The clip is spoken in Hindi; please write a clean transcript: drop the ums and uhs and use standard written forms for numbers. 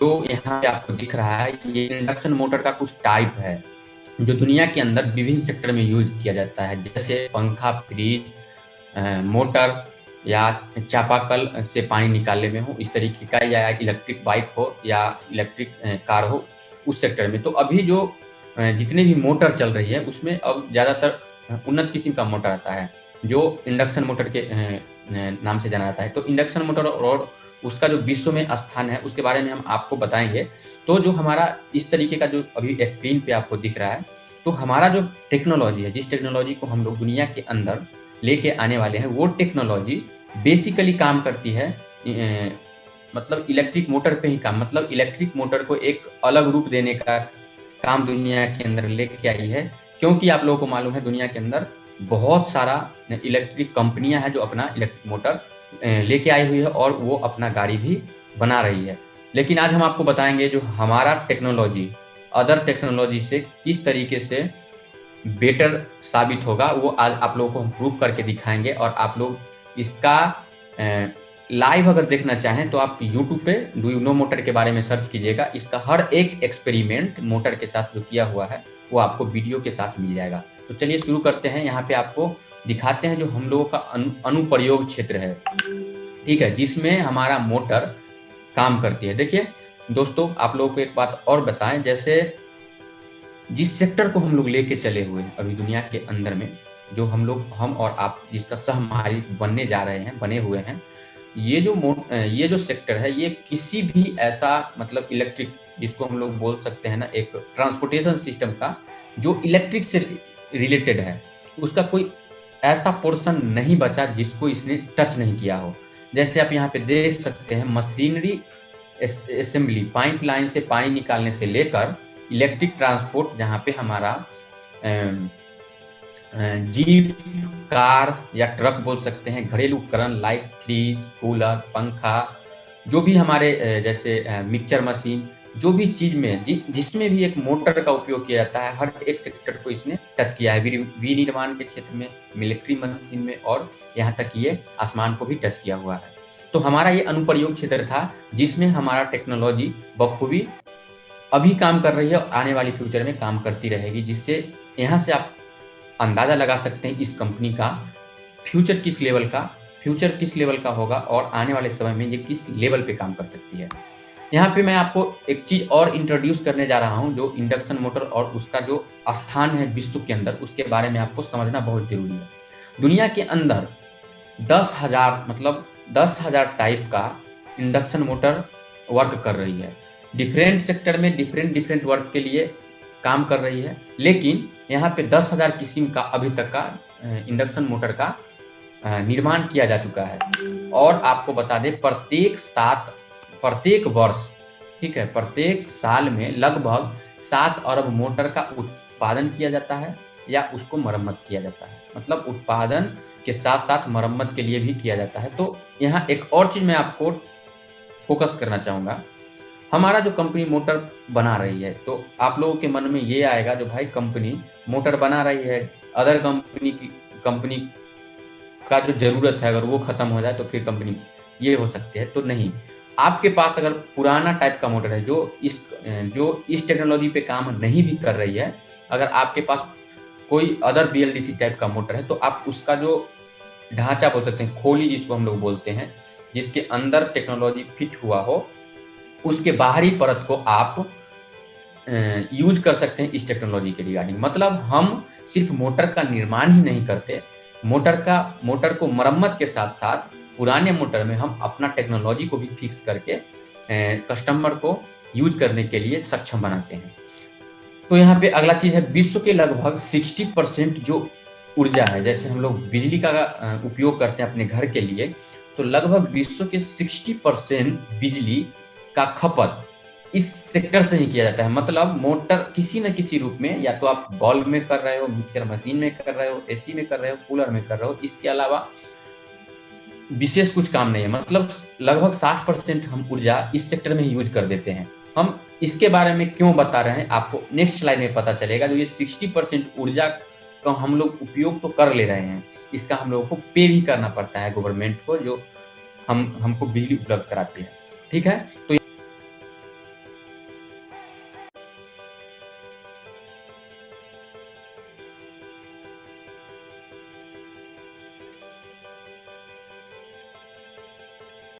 जो यहाँ पे आपको दिख रहा है, ये इंडक्शन मोटर का कुछ टाइप है जो दुनिया के अंदर विभिन्न सेक्टर में यूज किया जाता है, जैसे पंखा, फ्रिज, मोटर या चापाकल से पानी निकालने में हो, इस तरीके का, या इलेक्ट्रिक बाइक हो या इलेक्ट्रिक कार हो, उस सेक्टर में। तो अभी जो जितने भी मोटर चल रही है उसमें अब ज़्यादातर उन्नत किस्म का मोटर आता है जो इंडक्शन मोटर के नाम से जाना जाता है। तो इंडक्शन मोटर और उसका जो विश्व में स्थान है उसके बारे में हम आपको बताएंगे। तो जो हमारा इस तरीके का जो अभी स्क्रीन पे आपको दिख रहा है, तो हमारा जो टेक्नोलॉजी है, जिस टेक्नोलॉजी को हम लोग दुनिया के अंदर लेके आने वाले हैं, वो टेक्नोलॉजी बेसिकली काम करती है मतलब इलेक्ट्रिक मोटर पे ही काम, मतलब इलेक्ट्रिक मोटर को एक अलग रूप देने का काम दुनिया के अंदर लेके आई है। क्योंकि आप लोगों को मालूम है दुनिया के अंदर बहुत सारा इलेक्ट्रिक कंपनियां हैं जो अपना इलेक्ट्रिक मोटर लेके आई हुई है और वो अपना गाड़ी भी बना रही है। लेकिन आज हम आपको बताएंगे जो हमारा टेक्नोलॉजी अदर टेक्नोलॉजी से किस तरीके से बेटर साबित होगा, वो आज आप लोगों को हम प्रूव करके दिखाएंगे। और आप लोग इसका लाइव अगर देखना चाहें तो आप YouTube पे डू यू नो मोटर के बारे में सर्च कीजिएगा। इसका हर एक एक्सपेरिमेंट मोटर के साथ जो किया हुआ है वो आपको वीडियो के साथ मिल जाएगा। तो चलिए शुरू करते हैं। यहाँ पे आपको दिखाते हैं जो हम लोगों का अनुप्रयोग क्षेत्र है, ठीक है, जिसमें हमारा मोटर काम करती है। देखिए दोस्तों, आप लोगों को एक बात और बताएं, जैसे जिस सेक्टर को हम लोग लेके चले हुए हैं अभी दुनिया के अंदर में, जो हम और आप जिसका सह मालिक बनने जा रहे हैं, बने हुए हैं, ये जो सेक्टर है, ये किसी भी ऐसा मतलब इलेक्ट्रिक, जिसको हम लोग बोल सकते हैं ना एक ट्रांसपोर्टेशन सिस्टम का, जो इलेक्ट्रिक से रिलेटेड है, उसका कोई ऐसा पोर्शन नहीं बचा जिसको इसने टच नहीं किया हो। जैसे आप यहाँ पे देख सकते हैं, मशीनरी असेंबली, पाइपलाइन से पानी निकालने से लेकर इलेक्ट्रिक ट्रांसपोर्ट, जहाँ पे हमारा जीप, कार या ट्रक बोल सकते हैं, घरेलू उपकरण लाइक फ्रिज, कूलर, पंखा, जो भी हमारे जैसे मिक्सचर मशीन, जो भी चीज में जिसमें भी एक मोटर का उपयोग किया जाता है, हर एक सेक्टर को इसने टच किया है। विनिर्माण के क्षेत्र में, मिलिट्री मशीन में, और यहाँ तक ये आसमान को भी टच किया हुआ है। तो हमारा ये अनुप्रयोग क्षेत्र था जिसमें हमारा टेक्नोलॉजी बखूबी अभी काम कर रही है और आने वाली फ्यूचर में काम करती रहेगी, जिससे यहाँ से आप अंदाजा लगा सकते हैं इस कंपनी का फ्यूचर किस लेवल का होगा और आने वाले समय में ये किस लेवल पे काम कर सकती है। यहाँ पे मैं आपको एक चीज और इंट्रोड्यूस करने जा रहा हूँ, जो इंडक्शन मोटर और उसका जो स्थान है विश्व के अंदर, उसके बारे में आपको समझना बहुत जरूरी है। दुनिया के अंदर 10,000 टाइप का इंडक्शन मोटर वर्क कर रही है। डिफरेंट सेक्टर में डिफरेंट वर्क के लिए काम कर रही है, लेकिन यहाँ पे 10,000 किस्म का अभी तक का इंडक्शन मोटर का निर्माण किया जा चुका है। और आपको बता दें, प्रत्येक वर्ष, ठीक है, प्रत्येक साल में लगभग 7 अरब मोटर का उत्पादन किया जाता है या उसको मरम्मत किया जाता है। मतलब उत्पादन के साथ साथ मरम्मत के लिए भी किया जाता है। तो यहाँ एक और चीज मैं आपको फोकस करना चाहूंगा, हमारा जो कंपनी मोटर बना रही है, तो आप लोगों के मन में ये आएगा जो भाई कंपनी मोटर बना रही है, अदर कंपनी का जो जरूरत है अगर वो खत्म हो जाए तो फिर कंपनी ये हो सकती है। तो नहीं, आपके पास अगर पुराना टाइप का मोटर है जो इस टेक्नोलॉजी पे काम नहीं भी कर रही है, अगर आपके पास कोई अदर BLDC टाइप का मोटर है, तो आप उसका जो ढांचा बोल सकते हैं, खोली जिसको हम लोग बोलते हैं, जिसके अंदर टेक्नोलॉजी फिट हुआ हो, उसके बाहरी परत को आप यूज कर सकते हैं इस टेक्नोलॉजी के रिगार्डिंग। मतलब हम सिर्फ मोटर का निर्माण ही नहीं करते, मोटर को मरम्मत के साथ साथ पुराने मोटर में हम अपना टेक्नोलॉजी को भी फिक्स करके कस्टमर को यूज करने के लिए सक्षम बनाते हैं। तो यहाँ पे अगला चीज है, विश्व के लगभग 60% जो ऊर्जा है, जैसे हम लोग बिजली का उपयोग करते हैं अपने घर के लिए, तो लगभग विश्व के 60% बिजली का खपत इस सेक्टर से ही किया जाता है। मतलब मोटर किसी न किसी रूप में, या तो आप बल्ब में कर रहे हो, मिक्सर मशीन में कर रहे हो, AC में कर रहे हो, कूलर में कर रहे हो, इसके अलावा विशेष कुछ काम नहीं है। मतलब लगभग 60% हम ऊर्जा इस सेक्टर में ही यूज कर देते हैं। हम इसके बारे में क्यों बता रहे हैं आपको नेक्स्ट स्लाइड में पता चलेगा। जो ये 60% ऊर्जा का हम लोग उपयोग तो कर ले रहे हैं, इसका हम लोगों को पे भी करना पड़ता है गवर्नमेंट को, जो हमको बिजली उपलब्ध कराती है, ठीक है। तो